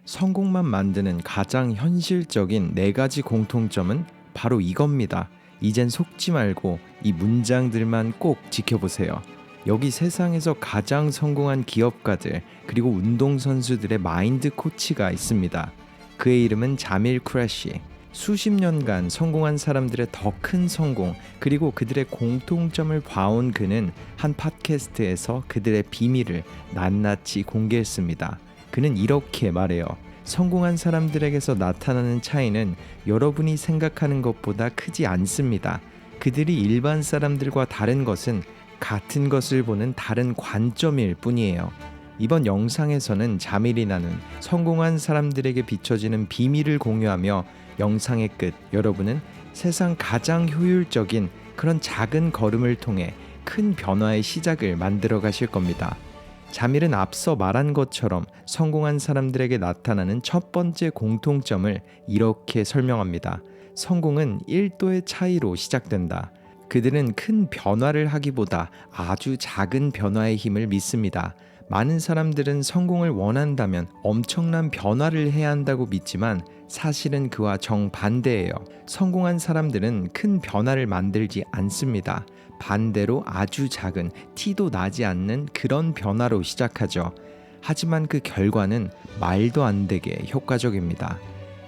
성공만 만드는 가장 현실적인 네 가지 공통점은 바로 이겁니다. 이젠 속지 말고 이 문장들만 꼭 지켜보세요. 여기 세상에서 가장 성공한 기업가들 그리고 운동선수들의 마인드 코치가 있습니다. 그의 이름은 자밀 쿠레시. 수십 년간 성공한 사람들의 더 큰 성공 그리고 그들의 공통점을 봐온 그는 한 팟캐스트에서 그들의 비밀을 낱낱이 공개했습니다. 그는 이렇게 말해요. 성공한 사람들에게서 나타나는 차이는 여러분이 생각하는 것보다 크지 않습니다. 그들이 일반 사람들과 다른 것은 같은 것을 보는 다른 관점일 뿐이에요. 이번 영상에서는 자밀이 나는 성공한 사람들에게 비춰지는 비밀을 공유하며 영상의 끝, 여러분은 세상 가장 효율적인 그런 작은 걸음을 통해 큰 변화의 시작을 만들어 가실 겁니다. 자밀은 앞서 말한 것처럼 성공한 사람들에게 나타나는 첫 번째 공통점을 이렇게 설명합니다. 성공은 1도의 차이로 시작된다. 그들은 큰 변화를 하기보다 아주 작은 변화의 힘을 믿습니다. 많은 사람들은 성공을 원한다면 엄청난 변화를 해야 한다고 믿지만 사실은 그와 정반대예요. 성공한 사람들은 큰 변화를 만들지 않습니다. 반대로 아주 작은 티도 나지 않는 그런 변화로 시작하죠. 하지만 그 결과는 말도 안 되게 효과적입니다.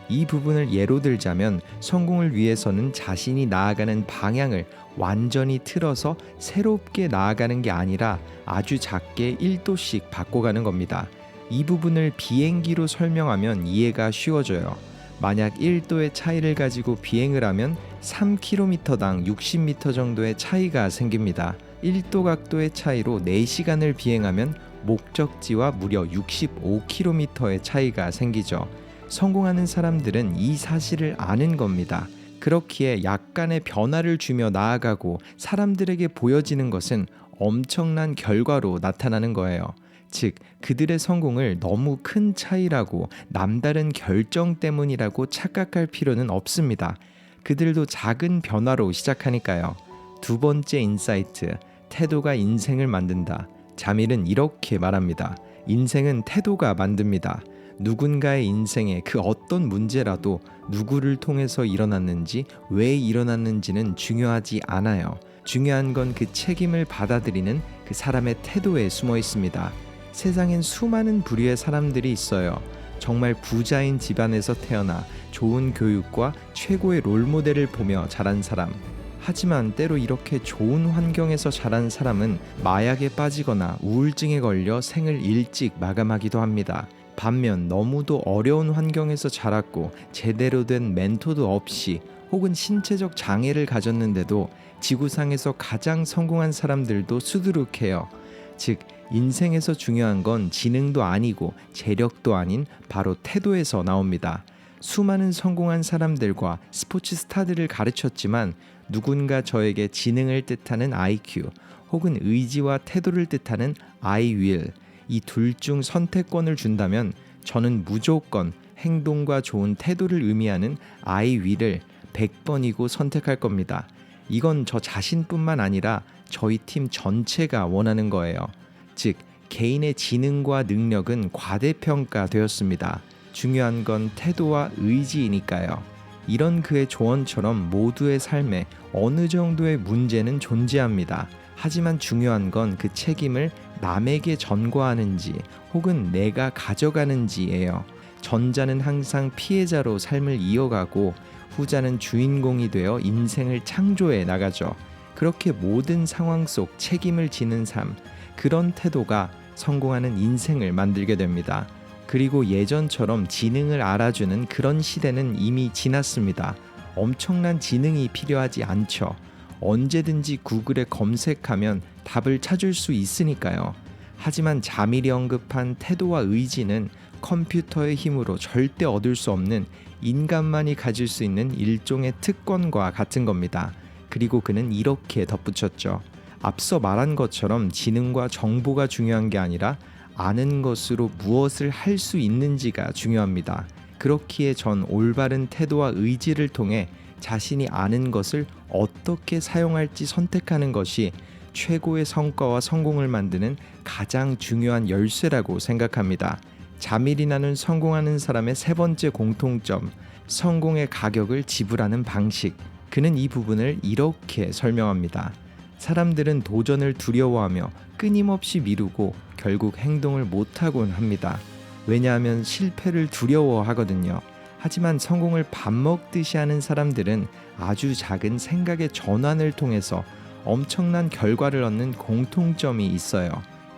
이 부분을 예로 들자면 성공을 위해서는 자신이 나아가는 방향을 완전히 틀어서 새롭게 나아가는 게 아니라 아주 작게 1도씩 바꿔가는 겁니다. 이 부분을 비행기로 설명하면 이해가 쉬워져요. 만약 1도의 차이를 가지고 비행을 하면 3km당 60m 정도의 차이가 생깁니다. 1도 각도의 차이로 4시간을 비행하면 목적지와 무려 65km의 차이가 생기죠. 성공하는 사람들은 이 사실을 아는 겁니다. 그렇기에 약간의 변화를 주며 나아가고 사람들에게 보여지는 것은 엄청난 결과로 나타나는 거예요. 즉, 그들의 성공을 너무 큰 차이라고 남다른 결정 때문이라고 착각할 필요는 없습니다. 그들도 작은 변화로 시작하니까요. 두 번째 인사이트, 태도가 인생을 만든다. 자밀은 이렇게 말합니다. 인생은 태도가 만듭니다. 누군가의 인생에 그 어떤 문제라도 누구를 통해서 일어났는지 왜 일어났는지는 중요하지 않아요. 중요한 건 그 책임을 받아들이는 그 사람의 태도에 숨어 있습니다. 세상엔 수많은 부류의 사람들이 있어요. 정말 부자인 집안에서 태어나 좋은 교육과 최고의 롤모델을 보며 자란 사람. 하지만 때로 이렇게 좋은 환경에서 자란 사람은 마약에 빠지거나 우울증에 걸려 생을 일찍 마감하기도 합니다. 반면 너무도 어려운 환경에서 자랐고 제대로 된 멘토도 없이 혹은 신체적 장애를 가졌는데도 지구상에서 가장 성공한 사람들도 수두룩해요. 즉, 인생에서 중요한 건 지능도 아니고 재력도 아닌 바로 태도에서 나옵니다. 수많은 성공한 사람들과 스포츠 스타들을 가르쳤지만 누군가 저에게 지능을 뜻하는 IQ 혹은 의지와 태도를 뜻하는 I will, 이 둘 중 선택권을 준다면 저는 무조건 행동과 좋은 태도를 의미하는 I will을 100번이고 선택할 겁니다. 이건 저 자신뿐만 아니라 저희 팀 전체가 원하는 거예요. 즉, 개인의 지능과 능력은 과대평가되었습니다. 중요한 건 태도와 의지이니까요. 이런 그의 조언처럼 모두의 삶에 어느 정도의 문제는 존재합니다. 하지만 중요한 건 그 책임을 남에게 전가하는지 혹은 내가 가져가는지예요. 전자는 항상 피해자로 삶을 이어가고 후자는 주인공이 되어 인생을 창조해 나가죠. 그렇게 모든 상황 속 책임을 지는 삶, 그런 태도가 성공하는 인생을 만들게 됩니다. 그리고 예전처럼 지능을 알아주는 그런 시대는 이미 지났습니다. 엄청난 지능이 필요하지 않죠. 언제든지 구글에 검색하면 답을 찾을 수 있으니까요. 하지만 자밀이 언급한 태도와 의지는 컴퓨터의 힘으로 절대 얻을 수 없는 인간만이 가질 수 있는 일종의 특권과 같은 겁니다. 그리고 그는 이렇게 덧붙였죠. 앞서 말한 것처럼 지능과 정보가 중요한 게 아니라 아는 것으로 무엇을 할 수 있는지가 중요합니다. 그렇기에 전 올바른 태도와 의지를 통해 자신이 아는 것을 어떻게 사용할지 선택하는 것이 최고의 성과와 성공을 만드는 가장 중요한 열쇠라고 생각합니다. 자밀이 나눈 성공하는 사람의 세 번째 공통점, 성공의 가격을 지불하는 방식. 그는 이 부분을 이렇게 설명합니다. 사람들은 도전을 두려워하며 끊임없이 미루고 결국 행동을 못하곤 합니다. 왜냐하면 실패를 두려워하거든요. 하지만 성공을 밥 먹듯이 하는 사람들은 아주 작은 생각의 전환을 통해서 엄청난 결과를 얻는 공통점이 있어요.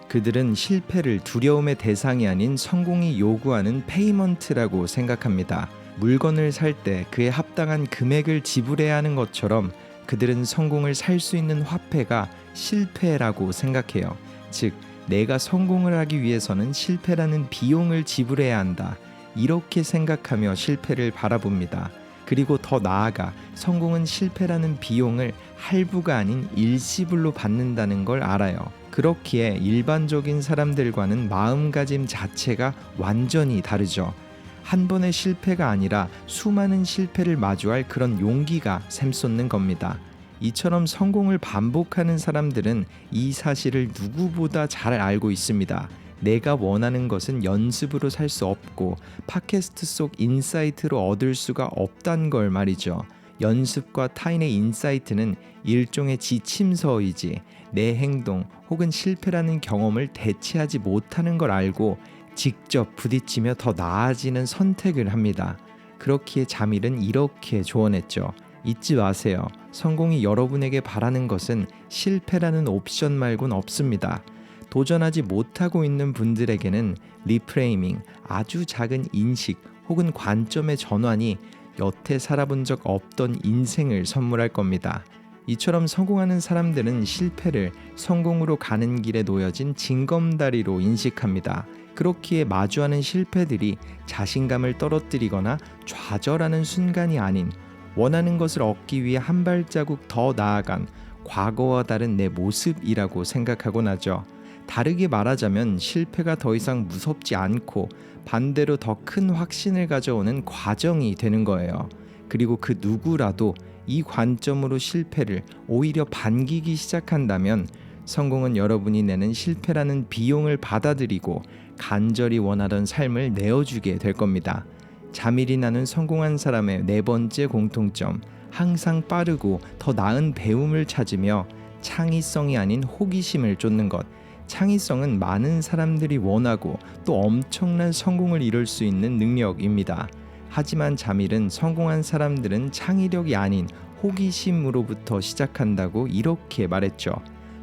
그들은 실패를 두려움의 대상이 아닌 성공이 요구하는 페이먼트라고 생각합니다. 물건을 살 때 그에 합당한 금액을 지불해야 하는 것처럼 그들은 성공을 살 수 있는 화폐가 실패라고 생각해요. 즉, 내가 성공을 하기 위해서는 실패라는 비용을 지불해야 한다. 이렇게 생각하며 실패를 바라봅니다. 그리고 더 나아가 성공은 실패라는 비용을 할부가 아닌 일시불로 받는다는 걸 알아요. 그렇기에 일반적인 사람들과는 마음가짐 자체가 완전히 다르죠. 한 번의 실패가 아니라 수많은 실패를 마주할 그런 용기가 샘솟는 겁니다. 이처럼 성공을 반복하는 사람들은 이 사실을 누구보다 잘 알고 있습니다. 내가 원하는 것은 연습으로 살 수 없고 팟캐스트 속 인사이트로 얻을 수가 없단 걸 말이죠. 연습과 타인의 인사이트는 일종의 지침서이지 내 행동 혹은 실패라는 경험을 대체하지 못하는 걸 알고 직접 부딪히며 더 나아지는 선택을 합니다. 그렇기에 자밀은 이렇게 조언했죠. 잊지 마세요. 성공이 여러분에게 바라는 것은 실패라는 옵션 말곤 없습니다. 도전하지 못하고 있는 분들에게는 리프레이밍, 아주 작은 인식 혹은 관점의 전환이 여태 살아본 적 없던 인생을 선물할 겁니다. 이처럼 성공하는 사람들은 실패를 성공으로 가는 길에 놓여진 징검다리로 인식합니다. 그렇기에 마주하는 실패들이 자신감을 떨어뜨리거나 좌절하는 순간이 아닌 원하는 것을 얻기 위해 한 발자국 더 나아간 과거와 다른 내 모습이라고 생각하곤 하죠. 다르게 말하자면 실패가 더 이상 무섭지 않고 반대로 더 큰 확신을 가져오는 과정이 되는 거예요. 그리고 그 누구라도 이 관점으로 실패를 오히려 반기기 시작한다면 성공은 여러분이 내는 실패라는 비용을 받아들이고 간절히 원하던 삶을 내어주게 될 겁니다. 자밀이 나눈 성공한 사람의 네 번째 공통점, 항상 빠르고 더 나은 배움을 찾으며 창의성이 아닌 호기심을 쫓는 것. 창의성은 많은 사람들이 원하고 또 엄청난 성공을 이룰 수 있는 능력입니다. 하지만 자밀은 성공한 사람들은 창의력이 아닌 호기심으로부터 시작한다고 이렇게 말했죠.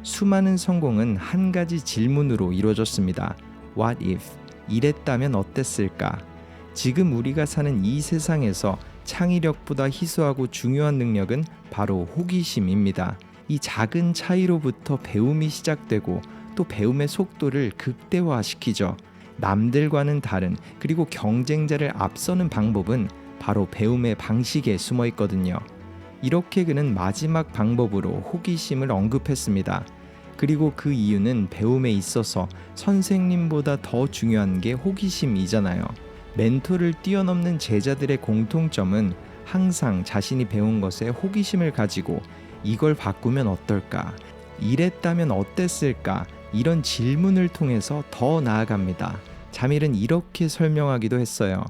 수많은 성공은 한 가지 질문으로 이루어졌습니다. What if? 이랬다면 어땠을까? 지금 우리가 사는 이 세상에서 창의력보다 희소하고 중요한 능력은 바로 호기심입니다. 이 작은 차이로부터 배움이 시작되고 또 배움의 속도를 극대화시키죠. 남들과는 다른 그리고 경쟁자를 앞서는 방법은 바로 배움의 방식에 숨어 있거든요. 이렇게 그는 마지막 방법으로 호기심을 언급했습니다. 그리고 그 이유는 배움에 있어서 선생님보다 더 중요한 게 호기심이잖아요. 멘토를 뛰어넘는 제자들의 공통점은 항상 자신이 배운 것에 호기심을 가지고 이걸 바꾸면 어떨까? 이랬다면 어땠을까? 이런 질문을 통해서 더 나아갑니다. 자밀은 이렇게 설명하기도 했어요.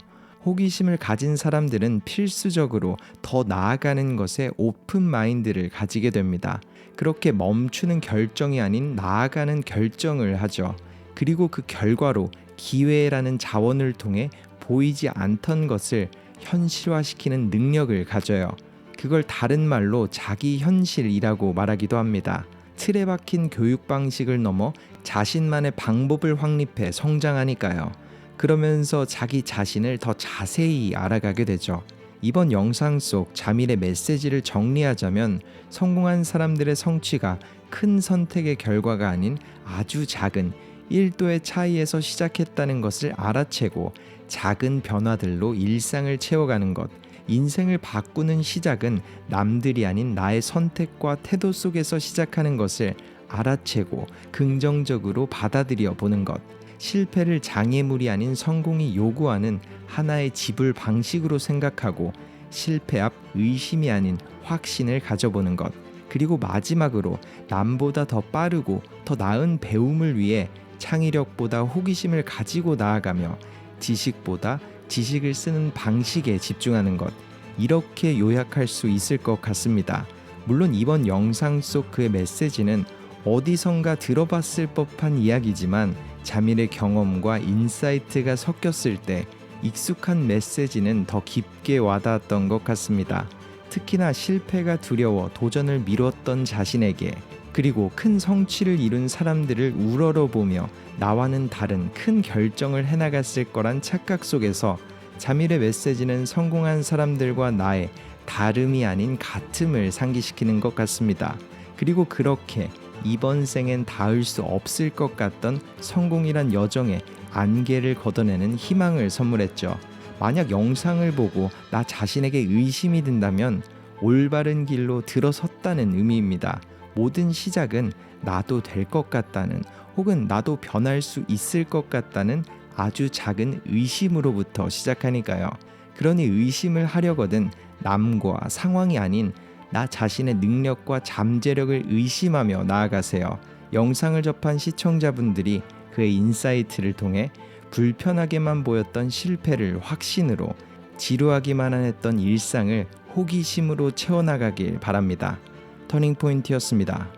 호기심을 가진 사람들은 필수적으로 더 나아가는 것에 오픈 마인드를 가지게 됩니다. 그렇게 멈추는 결정이 아닌 나아가는 결정을 하죠. 그리고 그 결과로 기회라는 자원을 통해 보이지 않던 것을 현실화시키는 능력을 가져요. 그걸 다른 말로 자기 현실이라고 말하기도 합니다. 틀에 박힌 교육 방식을 넘어 자신만의 방법을 확립해 성장하니까요. 그러면서 자기 자신을 더 자세히 알아가게 되죠. 이번 영상 속 자밀의 메시지를 정리하자면 성공한 사람들의 성취가 큰 선택의 결과가 아닌 아주 작은 1도의 차이에서 시작했다는 것을 알아채고 작은 변화들로 일상을 채워가는 것. 인생을 바꾸는 시작은 남들이 아닌 나의 선택과 태도 속에서 시작하는 것을 알아채고 긍정적으로 받아들여 보는 것. 실패를 장애물이 아닌 성공이 요구하는 하나의 지불 방식으로 생각하고 실패 앞 의심이 아닌 확신을 가져보는 것. 그리고 마지막으로 남보다 더 빠르고 더 나은 배움을 위해 창의력보다 호기심을 가지고 나아가며 지식보다 지식을 쓰는 방식에 집중하는 것, 이렇게 요약할 수 있을 것 같습니다. 물론 이번 영상 속 그의 메시지는 어디선가 들어봤을 법한 이야기지만 자밀의 경험과 인사이트가 섞였을 때 익숙한 메시지는 더 깊게 와닿았던 것 같습니다. 특히나 실패가 두려워 도전을 미뤘던 자신에게, 그리고 큰 성취를 이룬 사람들을 우러러보며 나와는 다른 큰 결정을 해나갔을 거란 착각 속에서 자밀의 메시지는 성공한 사람들과 나의 다름이 아닌 같음을 상기시키는 것 같습니다. 그리고 그렇게 이번 생엔 닿을 수 없을 것 같던 성공이란 여정에 안개를 걷어내는 희망을 선물했죠. 만약 영상을 보고 나 자신에게 의심이 든다면 올바른 길로 들어섰다는 의미입니다. 모든 시작은 나도 될 것 같다는, 혹은 나도 변할 수 있을 것 같다는 아주 작은 의심으로부터 시작하니까요. 그러니 의심을 하려거든 남과 상황이 아닌 나 자신의 능력과 잠재력을 의심하며 나아가세요. 영상을 접한 시청자분들이 그의 인사이트를 통해 불편하게만 보였던 실패를 확신으로, 지루하기만 했던 일상을 호기심으로 채워나가길 바랍니다. 터닝포인트였습니다.